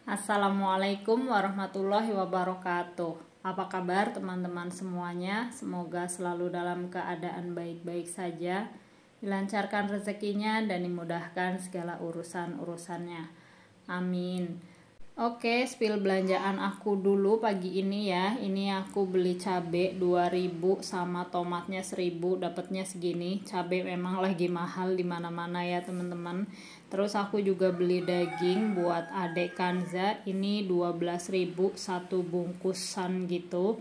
Assalamualaikum warahmatullahi wabarakatuh. Apa kabar teman-teman semuanya? Semoga selalu dalam keadaan baik-baik saja, dilancarkan rezekinya dan dimudahkan segala urusan-urusannya. Amin. Oke, spill belanjaan aku dulu pagi ini ya. Ini aku beli cabai 2000 sama tomatnya 1000, dapatnya segini. Cabai memang lagi mahal di mana-mana ya, teman-teman. Terus aku juga beli daging buat adek Kanza. Ini 12.000 satu bungkusan gitu.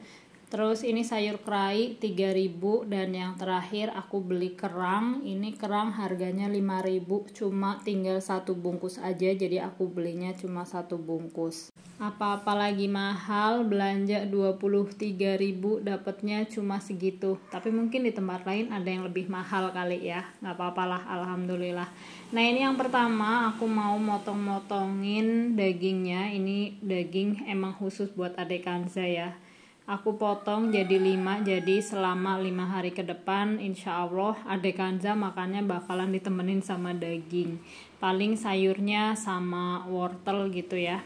Terus ini sayur kerai 3.000 dan yang terakhir aku beli kerang. Ini kerang harganya 5.000, cuma tinggal satu bungkus aja, jadi aku belinya cuma satu bungkus. Apa-apa lagi mahal, belanja 23.000 dapatnya cuma segitu. Tapi mungkin di tempat lain ada yang lebih mahal kali ya. Nggak apa-apalah, alhamdulillah. Nah, ini yang pertama aku mau motong-motongin dagingnya. Ini daging emang khusus buat adek Kanza ya. Aku potong jadi 5, jadi selama 5 hari ke depan insya Allah adek Kanza makannya bakalan ditemenin sama daging. Paling sayurnya sama wortel gitu ya,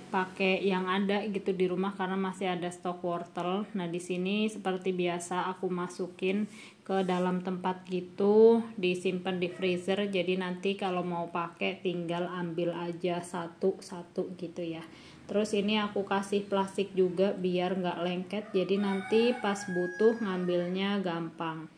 pakai yang ada gitu di rumah karena masih ada stok wortel. Nah, di sini seperti biasa aku masukin ke dalam tempat gitu, disimpan di freezer, jadi nanti kalau mau pakai tinggal ambil aja satu-satu gitu ya. Terus ini aku kasih plastik juga biar nggak lengket, jadi nanti pas butuh ngambilnya gampang.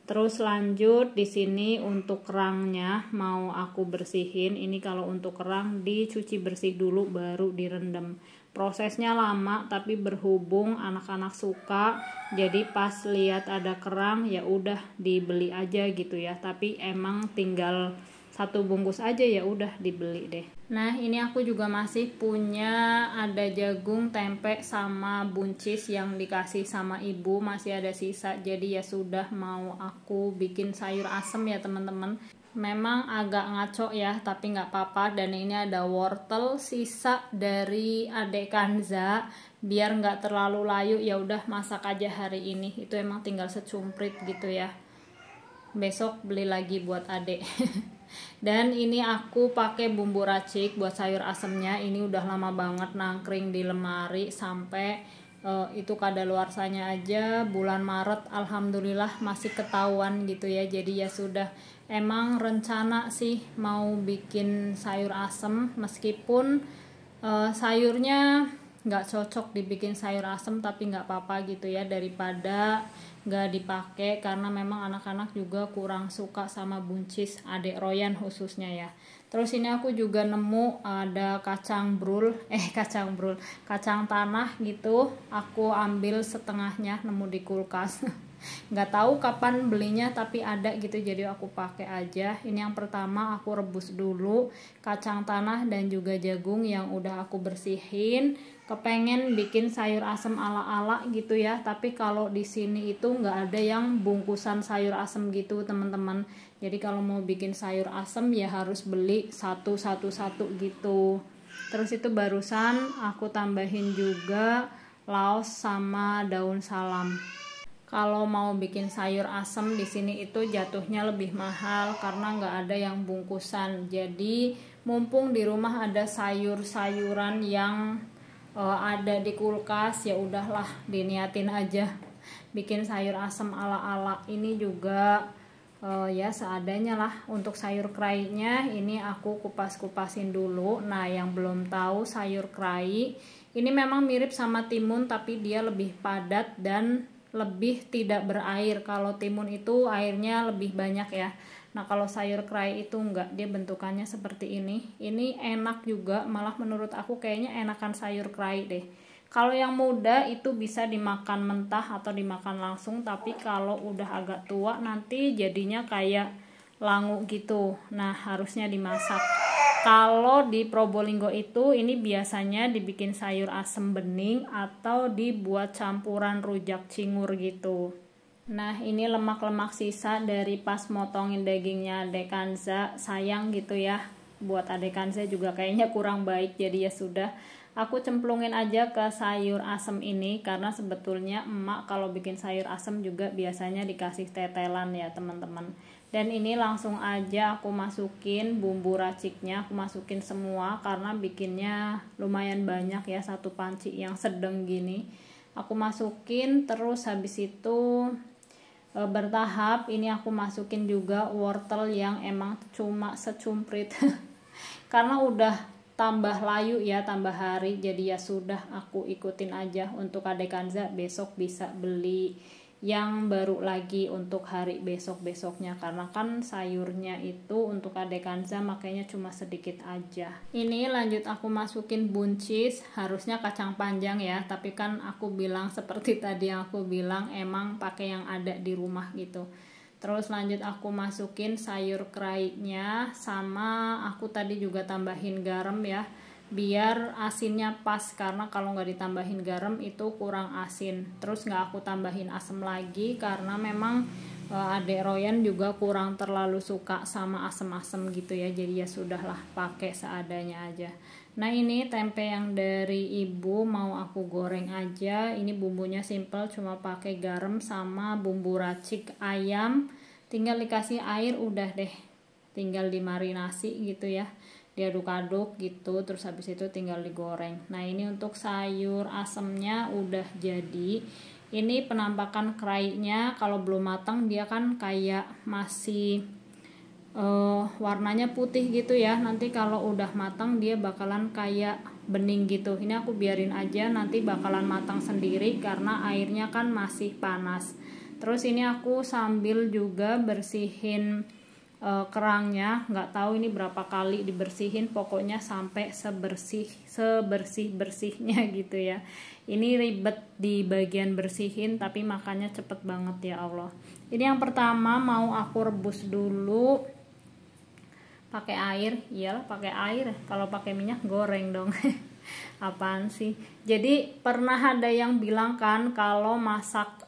Terus lanjut di sini untuk kerangnya mau aku bersihin. Ini kalau untuk kerang dicuci bersih dulu baru direndam. Prosesnya lama tapi berhubung anak-anak suka, jadi pas lihat ada kerang ya udah dibeli aja gitu ya. Tapi emang tinggal satu bungkus aja ya udah dibeli deh. Nah, ini aku juga masih punya ada jagung, tempe sama buncis yang dikasih sama ibu, masih ada sisa. Jadi ya sudah mau aku bikin sayur asem ya teman-teman. Memang agak ngaco ya, tapi nggak apa-apa. Dan ini ada wortel sisa dari adek Kanza, biar nggak terlalu layu ya udah masak aja hari ini. Itu emang tinggal secumprit gitu ya. Besok beli lagi buat adek. Dan ini aku pakai bumbu racik buat sayur asemnya. Ini udah lama banget nangkring di lemari sampai itu kadaluarsanya aja bulan Maret, alhamdulillah masih ketahuan gitu ya. Jadi ya sudah, emang rencana sih mau bikin sayur asem meskipun sayurnya nggak cocok dibikin sayur asem, tapi nggak apa-apa gitu ya, daripada nggak dipakai karena memang anak-anak juga kurang suka sama buncis, adek Royan khususnya ya. Terus ini aku juga nemu ada kacang tanah gitu, aku ambil setengahnya, nemu di kulkas. Nggak tahu kapan belinya tapi ada gitu, jadi aku pakai aja. Ini yang pertama aku rebus dulu kacang tanah dan juga jagung yang udah aku bersihin. Kepengen bikin sayur asem ala-ala gitu ya, tapi kalau di sini itu nggak ada yang bungkusan sayur asem gitu teman-teman. Jadi kalau mau bikin sayur asem ya harus beli satu-satu gitu. Terus itu barusan aku tambahin juga laos sama daun salam. Kalau mau bikin sayur asem di sini itu jatuhnya lebih mahal karena nggak ada yang bungkusan. Jadi mumpung di rumah ada sayur-sayuran yang ada di kulkas, ya udahlah diniatin aja bikin sayur asem ala-ala. Ini juga ya seadanya lah. Untuk sayur kerainya ini aku kupas-kupasin dulu. Nah, yang belum tahu sayur kerai ini memang mirip sama timun tapi dia lebih padat dan lebih tidak berair. Kalau timun itu airnya lebih banyak ya. Nah, kalau sayur kerai itu enggak, dia bentukannya seperti ini. Ini enak juga, malah menurut aku kayaknya enakan sayur kerai deh. Kalau yang muda itu bisa dimakan mentah atau dimakan langsung, tapi kalau udah agak tua nanti jadinya kayak langu gitu. Nah, harusnya dimasak. Kalau di Probolinggo itu ini biasanya dibikin sayur asem bening atau dibuat campuran rujak cingur gitu. Nah, ini lemak-lemak sisa dari pas motongin dagingnya adek Kanza. Sayang gitu ya, buat adek Kanza juga kayaknya kurang baik, jadi ya sudah aku cemplungin aja ke sayur asem ini. Karena sebetulnya emak kalau bikin sayur asem juga biasanya dikasih tetelan ya teman-teman. Dan ini langsung aja aku masukin bumbu raciknya, aku masukin semua karena bikinnya lumayan banyak ya, satu panci yang sedang gini. Aku masukin, terus habis itu bertahap ini aku masukin juga wortel yang emang cuma secumprit karena udah tambah layu ya, tambah hari, jadi ya sudah aku ikutin aja. Untuk Adek Kanza besok bisa beli yang baru lagi untuk hari besoknya, karena kan sayurnya itu untuk Adek Kanza makanya cuma sedikit aja. Ini lanjut aku masukin buncis, harusnya kacang panjang ya, tapi kan aku bilang seperti tadi yang aku bilang emang pakai yang ada di rumah gitu. Terus lanjut aku masukin sayur kerainya, sama aku tadi juga tambahin garam ya, biar asinnya pas, karena kalau nggak ditambahin garam itu kurang asin. Terus nggak aku tambahin asam lagi karena memang Adek Royan juga kurang terlalu suka sama asem-asem gitu ya, jadi ya sudahlah pakai seadanya aja. Nah ini tempe yang dari ibu mau aku goreng aja. Ini bumbunya simple, cuma pakai garam sama bumbu racik ayam, tinggal dikasih air udah deh, tinggal dimarinasi gitu ya, diaduk-aduk gitu, terus habis itu tinggal digoreng. Nah ini untuk sayur asemnya udah jadi. Ini penampakan kerainya kalau belum matang dia kan kayak masih warnanya putih gitu ya, nanti kalau udah matang dia bakalan kayak bening gitu. Ini aku biarin aja, nanti bakalan matang sendiri karena airnya kan masih panas. Terus ini aku sambil juga bersihin kerangnya, nggak tahu ini berapa kali dibersihin, pokoknya sampai sebersih-bersihnya gitu ya. Ini ribet di bagian bersihin tapi makanya cepet banget ya Allah. Ini yang pertama mau aku rebus dulu pakai air, iyalah pakai air, kalau pakai minyak goreng dong. Apaan sih? Jadi pernah ada yang bilang kan kalau masak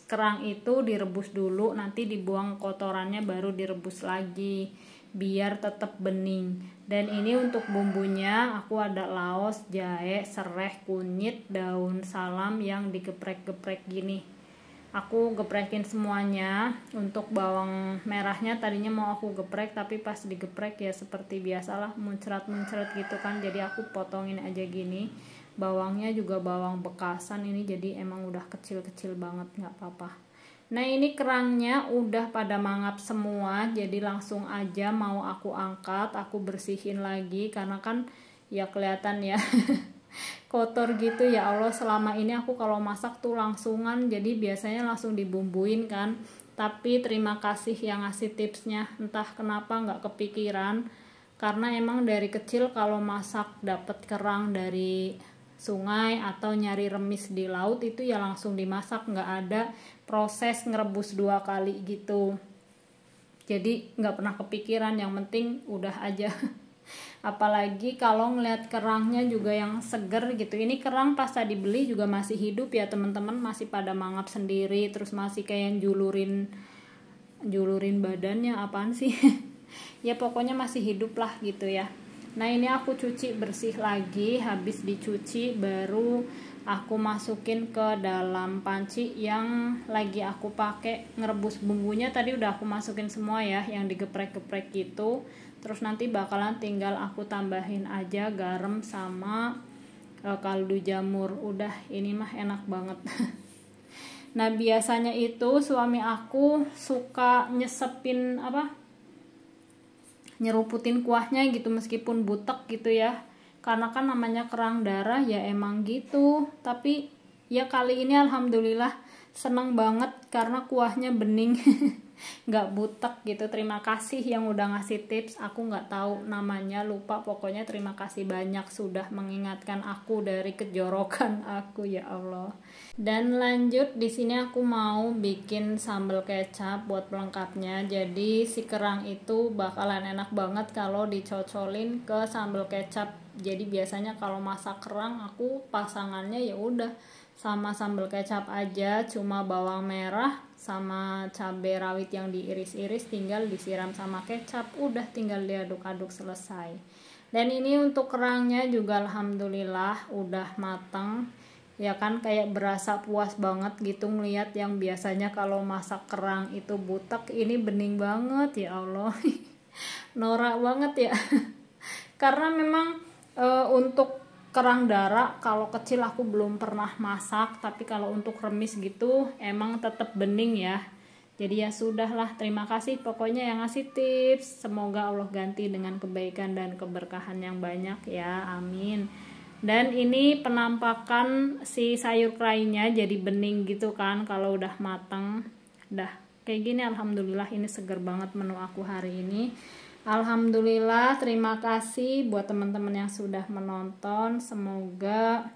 kerang itu direbus dulu, nanti dibuang kotorannya baru direbus lagi biar tetap bening. Dan ini untuk bumbunya aku ada laos, jahe, serai, kunyit, daun salam yang digeprek-geprek gini. Aku geprekin semuanya. Untuk bawang merahnya tadinya mau aku geprek, tapi pas digeprek ya seperti biasalah muncrat-muncrat gitu kan, jadi aku potongin aja gini. Bawangnya juga bawang bekasan ini, jadi emang udah kecil-kecil banget, nggak apa-apa. Nah ini kerangnya udah pada mangap semua, jadi langsung aja mau aku angkat, aku bersihin lagi karena kan ya kelihatan ya kotor gitu ya Allah. Selama ini aku kalau masak tuh langsungan, jadi biasanya langsung dibumbuin kan, tapi terima kasih yang ngasih tipsnya, entah kenapa nggak kepikiran, karena emang dari kecil kalau masak dapet kerang dari sungai atau nyari remis di laut itu ya langsung dimasak, nggak ada proses ngerebus 2 kali gitu. Jadi nggak pernah kepikiran, yang penting udah aja. Apalagi kalau ngeliat kerangnya juga yang seger gitu. Ini kerang pas tadi beli juga masih hidup ya teman-teman, masih pada mangap sendiri, terus masih kayak julurin badannya, apaan sih? Ya pokoknya masih hidup lah gitu ya. Nah ini aku cuci bersih lagi, habis dicuci baru aku masukin ke dalam panci yang lagi aku pakai ngerebus bumbunya. Tadi udah aku masukin semua ya, yang digeprek-geprek gitu. Terus nanti bakalan tinggal aku tambahin aja garam sama kaldu jamur. Udah, ini mah enak banget. Nah biasanya itu suami aku suka nyeruputin kuahnya gitu meskipun butek gitu ya, karena kan namanya kerang darah ya emang gitu. Tapi ya kali ini alhamdulillah seneng banget karena kuahnya bening nggak butek gitu. Terima kasih yang udah ngasih tips, aku nggak tahu namanya, lupa, pokoknya terima kasih banyak sudah mengingatkan aku dari kejorokan aku ya Allah. Dan lanjut di sini aku mau bikin sambal kecap buat pelengkapnya. Jadi si kerang itu bakalan enak banget kalau dicocolin ke sambal kecap. Jadi biasanya kalau masak kerang aku pasangannya ya udah sama sambal kecap aja, cuma bawang merah sama cabai rawit yang diiris-iris tinggal disiram sama kecap, udah tinggal diaduk-aduk selesai. Dan ini untuk kerangnya juga alhamdulillah udah mateng. Ya kan, kayak berasa puas banget gitu ngeliat yang biasanya kalau masak kerang itu butek, ini bening banget, ya Allah. Norak banget ya. Karena memang untuk kerang darah kalau kecil aku belum pernah masak, tapi kalau untuk remis gitu emang tetap bening ya. Jadi ya sudahlah, terima kasih pokoknya yang ngasih tips. Semoga Allah ganti dengan kebaikan dan keberkahan yang banyak ya, amin. Dan ini penampakan si sayur kerainya jadi bening gitu kan kalau udah mateng. Udah kayak gini, alhamdulillah ini seger banget menu aku hari ini. Alhamdulillah, terima kasih buat teman-teman yang sudah menonton. Semoga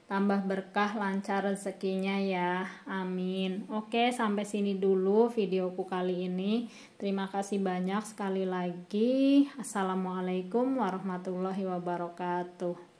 tambah berkah, lancar rezekinya ya, amin. Oke, sampai sini dulu videoku kali ini. Terima kasih banyak sekali lagi. Assalamualaikum warahmatullahi wabarakatuh.